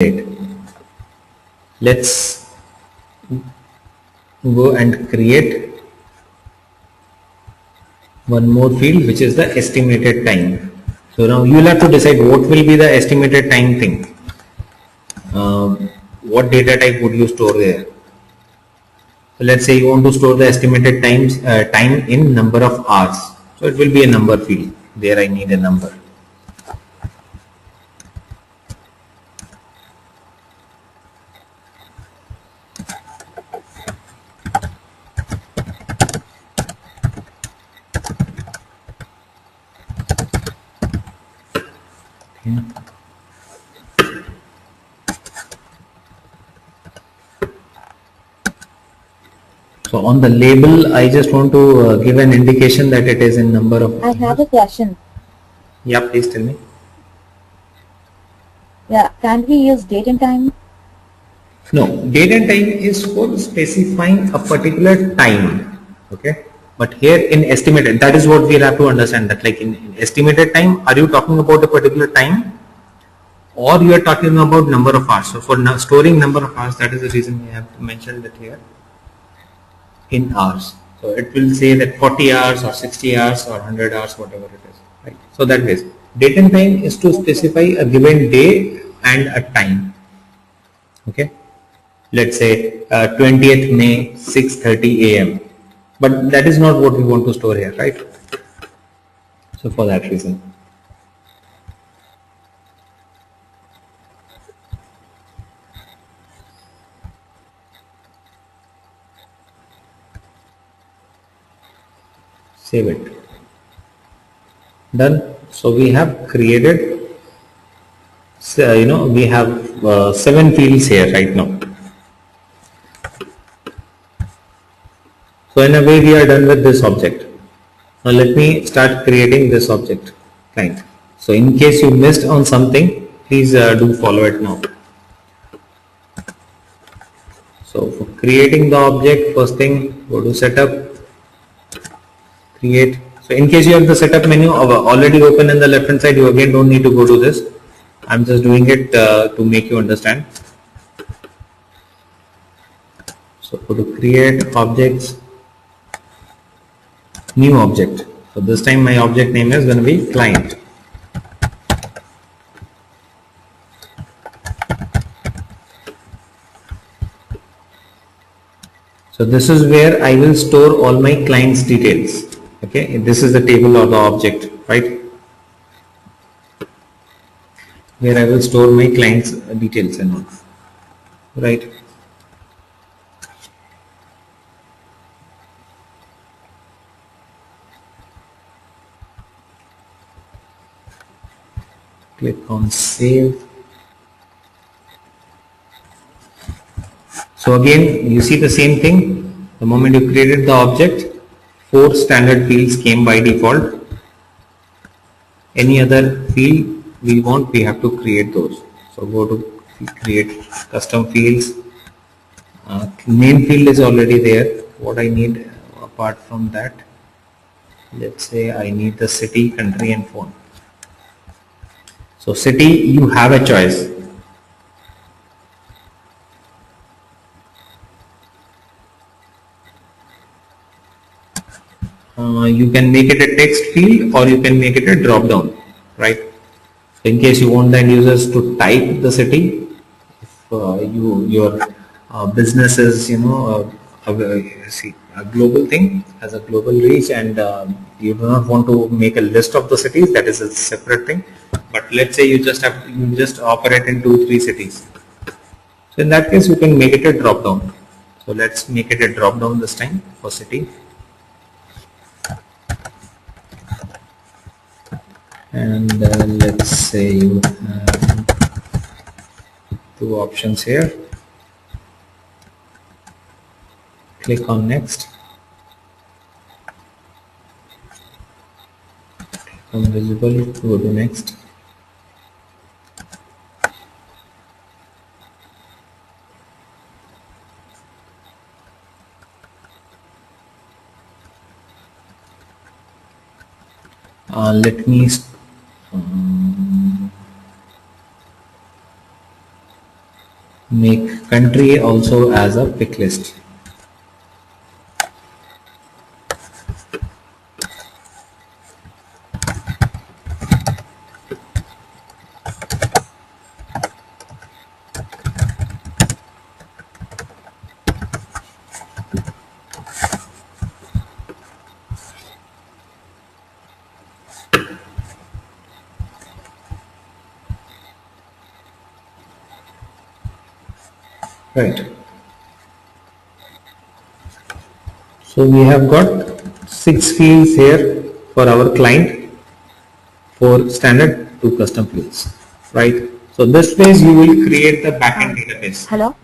date. Let's go and create one more field, which is the estimated time. So now you will have to decide what will be the estimated time thing. What data type would you store there? So let's say you want to store the estimated time in number of hours. So it will be a number field. There I need a number. Okay. So on the label, I just want to give an indication that it is in number of. I have a question. Yeah, please tell me. Yeah, can't we use date and time? No, date and time is for specifying a particular time. Okay. But here in estimated, that is what we'll have to understand, that like in estimated time, are you talking about a particular time, or you are talking about number of hours? So for storing number of hours, that is the reason we have mentioned it here in hours. So it will say that 40 hours or 60 hours or 100 hours, whatever it is. Right. So that is date and time is to specify a given day and a time. Okay. Let's say 20th May 6:30 a.m. But that is not what we want to store here, right? So for that reason. Save it. Done. So we have created, we have 7 fields here right now. So in a way we are done with this object. Now let me start creating this object client. So in case you missed on something, please do follow it now. So for creating the object, first thing, go to setup, create. So in case you have the setup menu already open in the left hand side, you again don't need to go to this. I'm just doing it to make you understand. So go to create objects, new object. So this time my object name is going to be client. So this is where I will store all my client's details. Okay, this is the table or the object, right? Where I will store my client's details and all, right? Click on save. So again, you see the same thing. The moment you created the object, 4 standard fields came by default. Any other field we want, we have to create those. So go to create custom fields. Name field is already there. What I need apart from that, let's say I need the city, country and phone. So city, you have a choice. You can make it a text field or you can make it a drop down, right? So in case you want the end users to type the city, if your business is a global thing, has a global reach, and you do not want to make a list of the cities, that is a separate thing. But let's say you just operate in 2-3 cities. So in that case you can make it a drop down. So let's make it a drop down this time for city. And let's say you have 2 options here. Click on next. Click on visible, go to next. Let me Make country also as a pick list. Right. So we have got 6 fields here for our client, 4 standard, 2 custom fields, right? So this way you will create the backend database. Hello?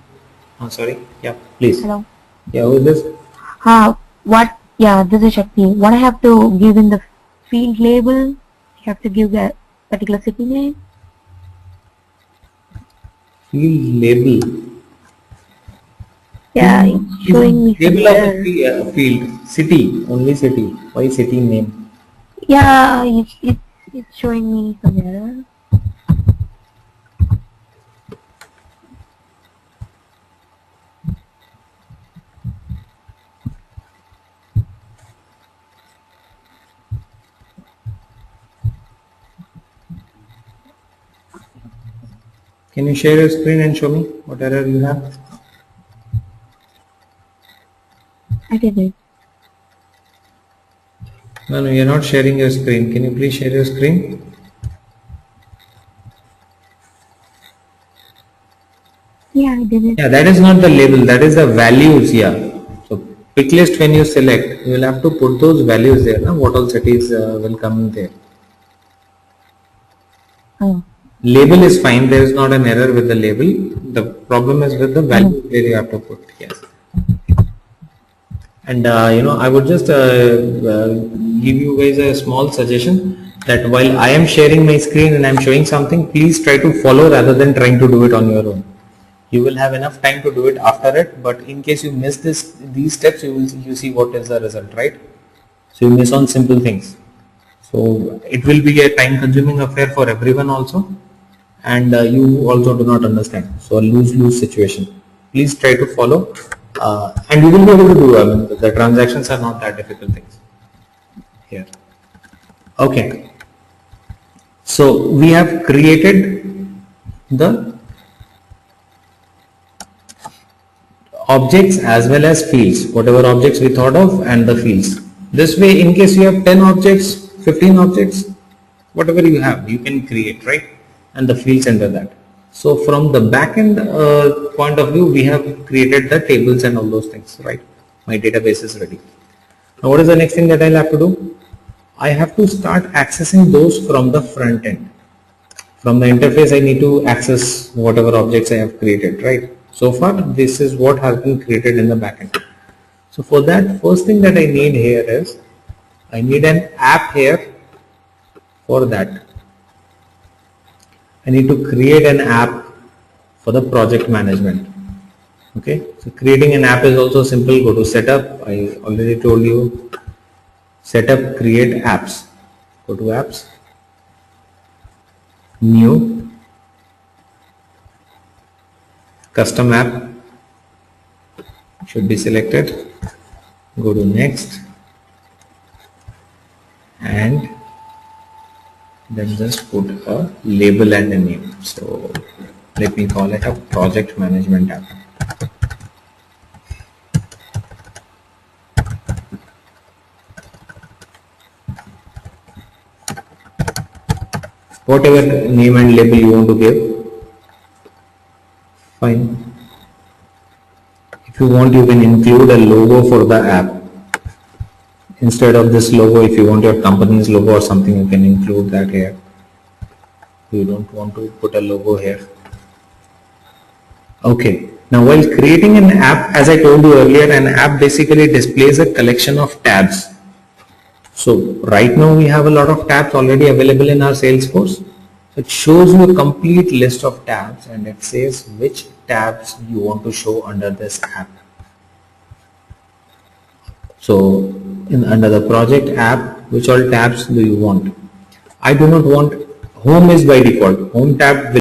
Oh, sorry. Yeah, please. Hello? Yeah, who is this? What? Yeah, this is Shakti. What I have to give in the field label? You have to give a particular city name? Field label. Yeah, it's showing me Label of somewhere. the field. City. Only city. Why city name? Yeah, it's showing me somewhere. Can you share your screen and show me what error you have? I did it. No, you're not sharing your screen. Can you please share your screen? Yeah, I did it. Yeah, that is not the label, that is the values here. So pick list, when you select, you will have to put those values there. Now, what all cities will come there. Oh. Label is fine, there is not an error with the label. The problem is with the value where you have to put. Yes. And I would just give you guys a small suggestion that while I am sharing my screen and I am showing something, please try to follow rather than trying to do it on your own. You will have enough time to do it after it, but in case you miss these steps, you see what is the result, right? So you miss on simple things. So it will be a time consuming affair for everyone also, and you also do not understand. So a lose-lose situation. Please try to follow, and you will be able to do. I mean, the transactions are not that difficult things here. Okay. So we have created the objects as well as fields, whatever objects we thought of and the fields. This way, in case you have 10 objects, 15 objects, whatever you have, you can create, right? And the fields under that. So from the backend point of view, we have created the tables and all those things, right? My database is ready. Now what is the next thing that I'll have to do? I have to start accessing those from the front end. From the interface, I need to access whatever objects I have created, right? So far, this is what has been created in the backend. So for that, first thing that I need here is, I need an app here for that. I need to create an app for the project management. Okay, so creating an app is also simple. Go to setup. I already told you, setup, create apps. Go to apps, new, custom app should be selected. Go to next and then just put a label and a name. So let me call it a project management app. Whatever name and label you want to give, fine. If you want, you can include a logo for the app. Instead of this logo, if you want your company's logo or something, you can include that here. You don't want to put a logo here. Okay. Now while creating an app, as I told you earlier, an app basically displays a collection of tabs. So right now we have a lot of tabs already available in our Salesforce. So it shows you a complete list of tabs and it says which tabs you want to show under this app. So under the project app, which all tabs do you want? I do not want, home is by default. Home tab will